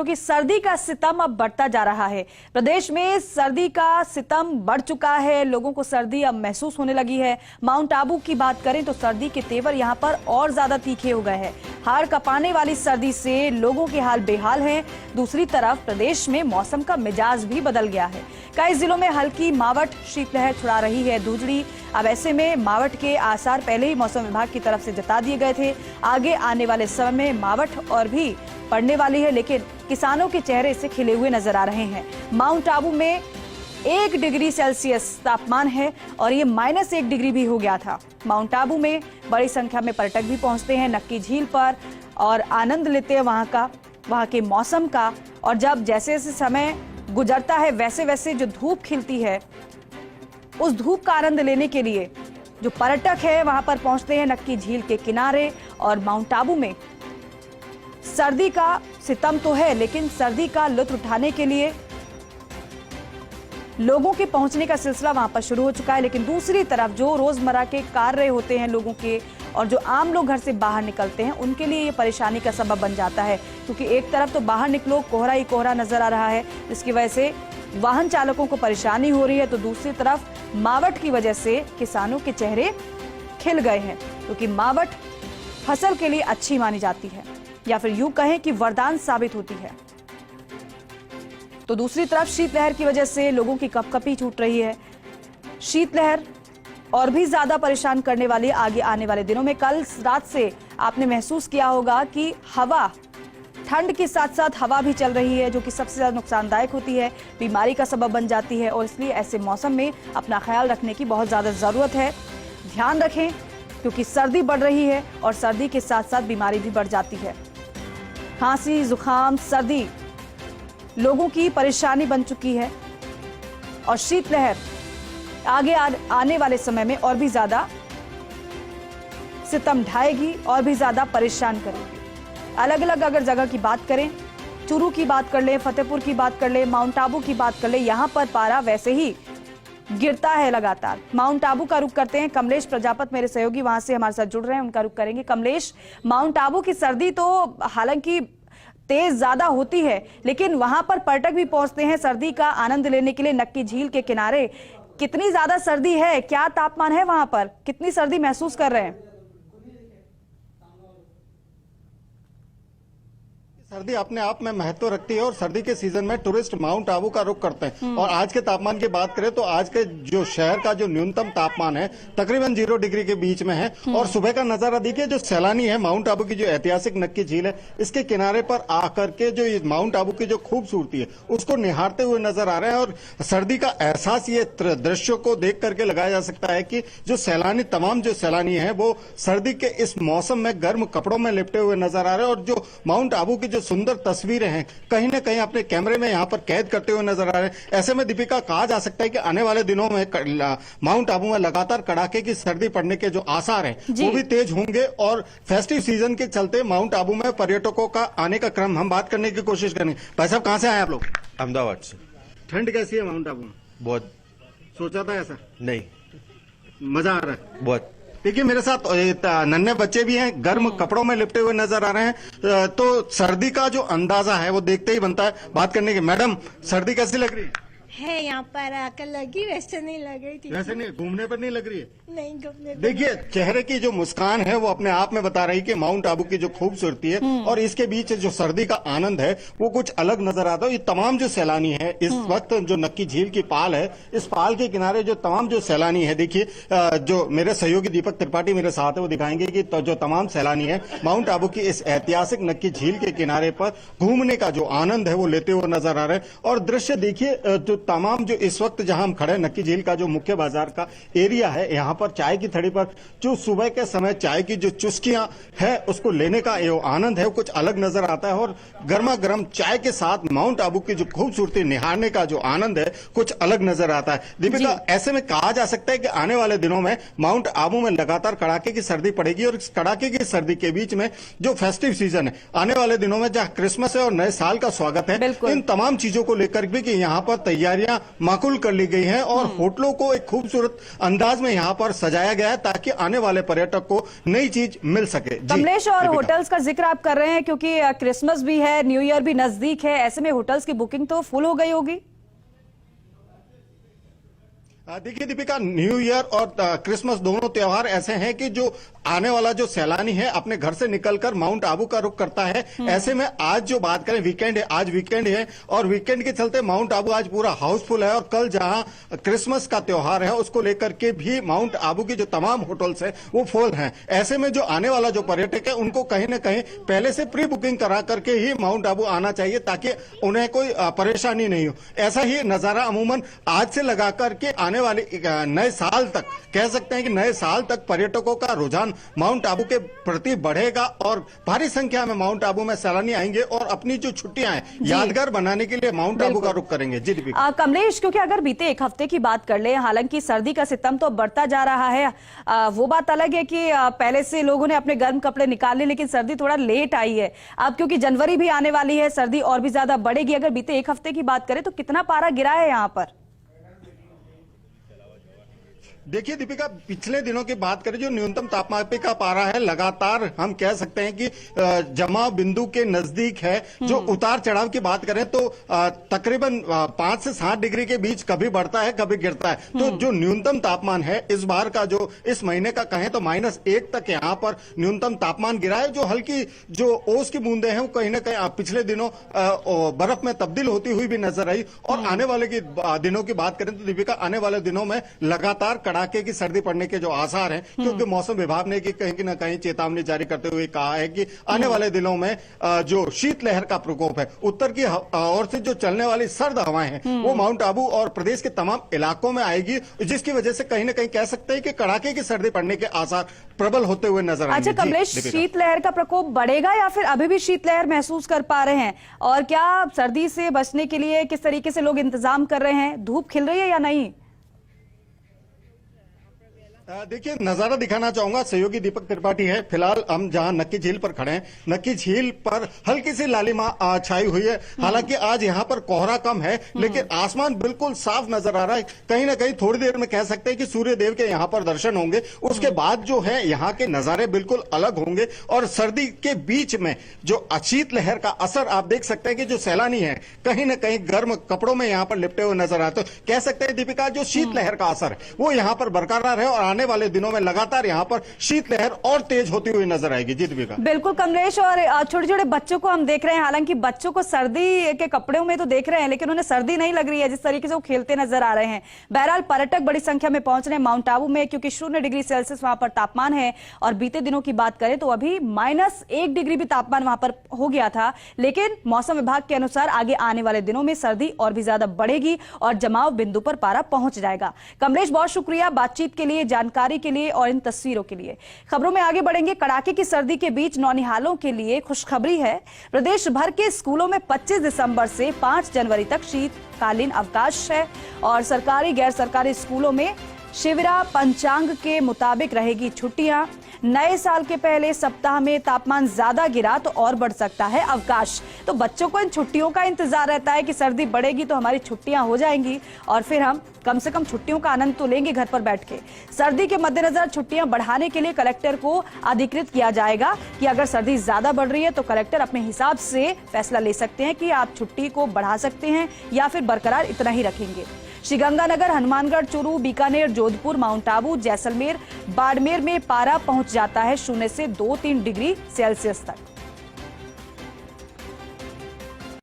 क्योंकि सर्दी का सितम अब बढ़ता जा रहा है। प्रदेश में सर्दी का सितम बढ़ चुका है, लोगों को सर्दी अब महसूस होने लगी है। माउंट आबू की बात करें तो सर्दी के तेवर यहां पर और ज्यादा तीखे हो गए हैं। हाड़ कांपने वाली सर्दी से लोगों के हाल बेहाल हैं। दूसरी तरफ प्रदेश में मौसम का मिजाज भी बदल गया है। कई जिलों में हल्की मावठ शीतलहर छुड़ा रही है धूजड़ी। अब ऐसे में मावठ के आसार पहले ही मौसम विभाग की तरफ से जता दिए गए थे। आगे आने वाले समय में मावठ और भी पड़ने वाली है, लेकिन किसानों के चेहरे से खिले हुए नजर आ रहे हैं। माउंट आबू में 1 डिग्री सेल्सियस तापमान है और ये -1 डिग्री भी हो गया था। माउंट आबू में बड़ी संख्या में पर्यटक भी पहुंचते हैं नक्की झील पर और आनंद लेते हैं वहां के मौसम का। और जब जैसे जैसे समय गुजरता है वैसे वैसे जो धूप खिलती है, उस धूप का आनंद लेने के लिए जो पर्यटक है वहां पर पहुंचते हैं नक्की झील के किनारे। और माउंट आबू में सर्दी का सितम तो है, लेकिन सर्दी का लुत्फ उठाने के लिए लोगों के पहुंचने का सिलसिला वहां पर शुरू हो चुका है। लेकिन दूसरी तरफ जो रोजमर्रा के कार्य होते हैं लोगों के और जो आम लोग घर से बाहर निकलते हैं, उनके लिए ये परेशानी का सबब बन जाता है। क्योंकि एक तरफ तो बाहर निकलो कोहरा ही कोहरा नजर आ रहा है, जिसकी वजह से वाहन चालकों को परेशानी हो रही है, तो दूसरी तरफ मावठ की वजह से किसानों के चेहरे खिल गए हैं। क्योंकि मावठ फसल के लिए अच्छी मानी जाती है, या फिर यूं कहें कि वरदान साबित होती है। तो दूसरी तरफ शीतलहर की वजह से लोगों की कपकपी छूट रही है। शीतलहर और भी ज्यादा परेशान करने वाली आगे आने वाले दिनों में। कल रात से आपने महसूस किया होगा कि हवा, ठंड के साथ साथ हवा भी चल रही है, जो कि सबसे ज्यादा नुकसानदायक होती है, बीमारी का सबब बन जाती है। और इसलिए ऐसे मौसम में अपना ख्याल रखने की बहुत ज्यादा जरूरत है। ध्यान रखें, क्योंकि सर्दी बढ़ रही है और सर्दी के साथ साथ बीमारी भी बढ़ जाती है। खांसी, जुकाम, सर्दी लोगों की परेशानी बन चुकी है और शीतलहर आगे आने वाले समय में और भी ज्यादा सितम ढाएगी और भी ज्यादा परेशान करेगी। अलग अलग अगर जगह की बात करें, चूरू की बात कर ले, फतेहपुर की बात कर ले, माउंट आबू की बात कर ले, यहां पर पारा वैसे ही गिरता है लगातार। माउंट आबू का रुख करते हैं। कमलेश प्रजापत मेरे सहयोगी वहां से हमारे साथ जुड़ रहे हैं, उनका रुख करेंगे। कमलेश, माउंट आबू की सर्दी तो हालांकि तेज ज्यादा होती है, लेकिन वहां पर पर्यटक भी पहुंचते हैं सर्दी का आनंद लेने के लिए नक्की झील के किनारे। कितनी ज्यादा सर्दी है, क्या तापमान है वहां पर, कितनी सर्दी महसूस कर रहे हैं? सर्दी अपने आप में महत्व रखती है और सर्दी के सीजन में टूरिस्ट माउंट आबू का रुख करते हैं। और आज के तापमान की बात करें तो आज के जो शहर का जो न्यूनतम तापमान है तकरीबन 0 डिग्री के बीच में है। और सुबह का नजारा देखिए, जो सैलानी है माउंट आबू की जो ऐतिहासिक नक्की झील है, इसके किनारे पर आकर के जो माउंट आबू की जो खूबसूरती है उसको निहारते हुए नजर आ रहे हैं। और सर्दी का एहसास ये दृश्यों को देख करके लगाया जा सकता है कि जो सैलानी, तमाम जो सैलानी है वो सर्दी के इस मौसम में गर्म कपड़ों में लिपटे हुए नजर आ रहे हैं। और जो माउंट आबू की सुंदर तस्वीरें हैं कहीं ना कहीं अपने कैमरे में यहां पर कैद करते हुए नजर आ रहे हैं। ऐसे में दीपिका कहा जा सकता है कि आने वाले दिनों में माउंट आबू में लगातार कड़ाके की सर्दी पड़ने के जो आसार हैं वो भी तेज होंगे। और फेस्टिव सीजन के चलते माउंट आबू में पर्यटकों का आने का क्रम हम बात करने की कोशिश करेंगे। भाई साहब, कहां से आए आप लोग? अहमदाबाद से। ठंड कैसी है माउंट आबू में? बहुत। सोचा था ऐसा? नहीं, मजा आ रहा है बहुत। देखिए, मेरे साथ नन्हे बच्चे भी हैं, गर्म कपड़ों में लिपटे हुए नजर आ रहे हैं। तो सर्दी का जो अंदाजा है वो देखते ही बनता है बात करने की। मैडम, सर्दी कैसी लग रही है? यहाँ पर आकर लगी, वैसे नहीं लग रही थी। वैसे नहीं, घूमने पर नहीं लग रही है? नहीं, घूमने पर। देखिए, चेहरे की जो मुस्कान है वो अपने आप में बता रही कि माउंट आबू की जो खूबसूरती है और इसके बीच जो सर्दी का आनंद है वो कुछ अलग नजर आता है। ये तमाम जो सैलानी है इस वक्त जो नक्की झील की पाल है, इस पाल के किनारे जो तमाम जो सैलानी है, देखिए जो मेरे सहयोगी दीपक त्रिपाठी मेरे साथ है वो दिखाएंगे कि जो तमाम सैलानी है माउंट आबू की इस ऐतिहासिक नक्की झील के किनारे पर घूमने का जो आनंद है वो लेते हुए नजर आ रहे हैं। और दृश्य देखिए, जो तमाम जो इस वक्त जहां हम खड़े हैं, नक्की झील का जो मुख्य बाजार का एरिया है, यहाँ पर चाय की थड़ी पर जो सुबह के समय चाय की जो चुस्कियां है उसको लेने का जो आनंद है वो कुछ अलग नजर आता है। और गर्मा गर्म चाय के साथ माउंट आबू की जो खूबसूरती निहारने का जो आनंद है कुछ अलग नजर आता है। दीपिका, ऐसे में कहा जा सकता है कि आने वाले दिनों में माउंट आबू में लगातार कड़ाके की सर्दी पड़ेगी। और इस कड़ाके की सर्दी के बीच में जो फेस्टिव सीजन है आने वाले दिनों में, जहां क्रिसमस है और नए साल का स्वागत है, इन तमाम चीजों को लेकर भी कि यहाँ पर तैयारी तैयारियां माकूल कर ली गई हैं और होटलों को एक खूबसूरत अंदाज में यहाँ पर सजाया गया है ताकि आने वाले पर्यटक को नई चीज मिल सके। कमलेश, और दीपिका। होटल्स का जिक्र आप कर रहे हैं क्योंकि क्रिसमस भी है, न्यू ईयर भी नजदीक है, ऐसे में होटल्स की बुकिंग तो फुल हो गई होगी। देखिए दीपिका, न्यू ईयर और क्रिसमस दोनों त्योहार ऐसे हैं कि जो आने वाला जो सैलानी है अपने घर से निकलकर माउंट आबू का रुख करता है। ऐसे में आज जो बात करें, वीकेंड है, आज वीकेंड है और वीकेंड के चलते माउंट आबू आज पूरा हाउसफुल है और कल जहां क्रिसमस का त्योहार है उसको लेकर के भी माउंट आबू की जो तमाम होटल्स है वो फुल हैं। ऐसे में जो आने वाला जो पर्यटक है उनको कहीं ना कहीं पहले से प्री बुकिंग करा करके ही माउंट आबू आना चाहिए ताकि उन्हें कोई परेशानी नहीं हो। ऐसा ही नजारा अमूमन आज से लगा करके आने वाले नए साल तक, कह सकते हैं कि नए साल तक पर्यटकों का रुझान माउंट आबू के प्रति बढ़ेगा और भारी संख्या में माउंट आबू में सैलानी आएंगे और अपनी जो छुट्टियां हैं यादगार बनाने के लिए माउंट आबू का रुख करेंगे। जी दीपिका। कमलेश, क्योंकि अगर बीते एक हफ्ते की बात कर ले, हालांकि सर्दी का सितम तो बढ़ता जा रहा है, वो बात अलग है कि पहले से लोगों ने अपने गर्म कपड़े निकाल लिए, लेकिन सर्दी थोड़ा लेट आई है अब, क्योंकि जनवरी भी आने वाली है, सर्दी और भी ज्यादा बढ़ेगी। अगर बीते एक हफ्ते की बात करें तो कितना पारा गिरा है यहाँ पर? देखिए दीपिका, पिछले दिनों की बात करें, जो न्यूनतम तापमान का पारा है लगातार हम कह सकते हैं कि जमाव बिंदु के नजदीक है। जो उतार चढ़ाव की बात करें तो तकरीबन 5 से 7 डिग्री के बीच कभी बढ़ता है कभी गिरता है। तो जो न्यूनतम तापमान है इस बार का, जो इस महीने का कहें तो -1 तक यहाँ पर न्यूनतम तापमान गिरा है। जो हल्की जो ओस की बूंदे हैं वो कहीं ना कहीं पिछले दिनों बर्फ में तब्दील होती हुई भी नजर आई। और आने वाले दिनों की बात करें तो दीपिका, आने वाले दिनों में लगातार कड़ाके की सर्दी पड़ने के जो आसार हैं, क्योंकि मौसम विभाग ने कहीं ना कहीं चेतावनी जारी करते हुए कहा है कि आने वाले दिनों में जो शीतलहर का प्रकोप है, उत्तर की ओर से जो चलने वाली सर्द हवाएं हैं वो माउंट आबू और प्रदेश के तमाम इलाकों में आएगी, जिसकी वजह से कहीं ना कहीं कह सकते हैं कि कड़ाके की सर्दी पड़ने के आसार प्रबल होते हुए नजर आएंगे। अच्छा कमलेश, शीतलहर का प्रकोप बढ़ेगा या फिर अभी भी शीतलहर महसूस कर पा रहे हैं? और क्या सर्दी से बचने के लिए किस तरीके से लोग इंतजाम कर रहे हैं? धूप खिल रही है या नहीं? देखिए, नजारा दिखाना चाहूंगा, सहयोगी दीपक त्रिपाठी है। फिलहाल हम जहां नक्की झील पर खड़े हैं, नक्की झील पर हल्की सी लालिमा छाई हुई है। हालांकि आज यहां पर कोहरा कम है लेकिन आसमान बिल्कुल साफ नजर आ रहा है। कहीं ना कहीं थोड़ी देर में कह सकते हैं कि सूर्य देव के यहां पर दर्शन होंगे। उसके बाद जो है यहाँ के नजारे बिल्कुल अलग होंगे और सर्दी के बीच में जो शीतलहर का असर आप देख सकते हैं कि जो सैलानी है कहीं ना कहीं गर्म कपड़ों में यहाँ पर लिपटे हुए नजर आते हैं। कह सकते हैं दीपिका, जो शीतलहर का असर है वो यहाँ पर बरकरार है और आने वाले दिनों में लगातार यहां पर शीतलहर और तेज होती हुई नजर आएगी। जी दीपिका। बिल्कुल कमलेश, और छोटे छोटे बच्चों को हम देख रहे हैं, हालांकि बच्चों को सर्दी के कपड़ों में तो देख रहे हैं लेकिन उन्हें सर्दी नहीं लग रही है जिस तरीके से वो खेलते नजर आ रहे हैं। बहरहाल पर्यटक बड़ी संख्या में पहुंच रहे हैं माउंट आबू में, क्योंकि 0 डिग्री सेल्सियस वहां पर तापमान है। और बीते दिनों की बात करें तो अभी -1 डिग्री भी तापमान वहां पर हो गया था, लेकिन मौसम विभाग के अनुसार आगे आने वाले दिनों में सर्दी और भी ज्यादा बढ़ेगी और जमाव बिंदु पर पारा पहुंच जाएगा। कमलेश, बहुत शुक्रिया बातचीत के लिए, जानकारी के लिए और इन तस्वीरों के लिए। खबरों में आगे बढ़ेंगे। कड़ाके की सर्दी के बीच नौनिहालों के लिए खुशखबरी है। प्रदेश भर के स्कूलों में 25 दिसंबर से 5 जनवरी तक शीतकालीन अवकाश है और सरकारी गैर सरकारी स्कूलों में शिविरा पंचांग के मुताबिक रहेगी छुट्टियां। नए साल के पहले सप्ताह में तापमान ज्यादा गिरा तो और बढ़ सकता है अवकाश। तो बच्चों को इन छुट्टियों का इंतजार रहता है कि सर्दी बढ़ेगी तो हमारी छुट्टियां हो जाएंगी और फिर हम कम से कम छुट्टियों का आनंद तो लेंगे घर पर बैठ के। सर्दी के मद्देनजर छुट्टियां बढ़ाने के लिए कलेक्टर को अधिकृत किया जाएगा कि अगर सर्दी ज्यादा बढ़ रही है तो कलेक्टर अपने हिसाब से फैसला ले सकते हैं कि आप छुट्टी को बढ़ा सकते हैं या फिर बरकरार इतना ही रखेंगे। श्रीगंगानगर, हनुमानगढ़, चूरू, बीकानेर, जोधपुर, माउंट आबू, जैसलमेर, बाड़मेर में पारा पहुंच जाता है 0 से 2-3 डिग्री सेल्सियस तक।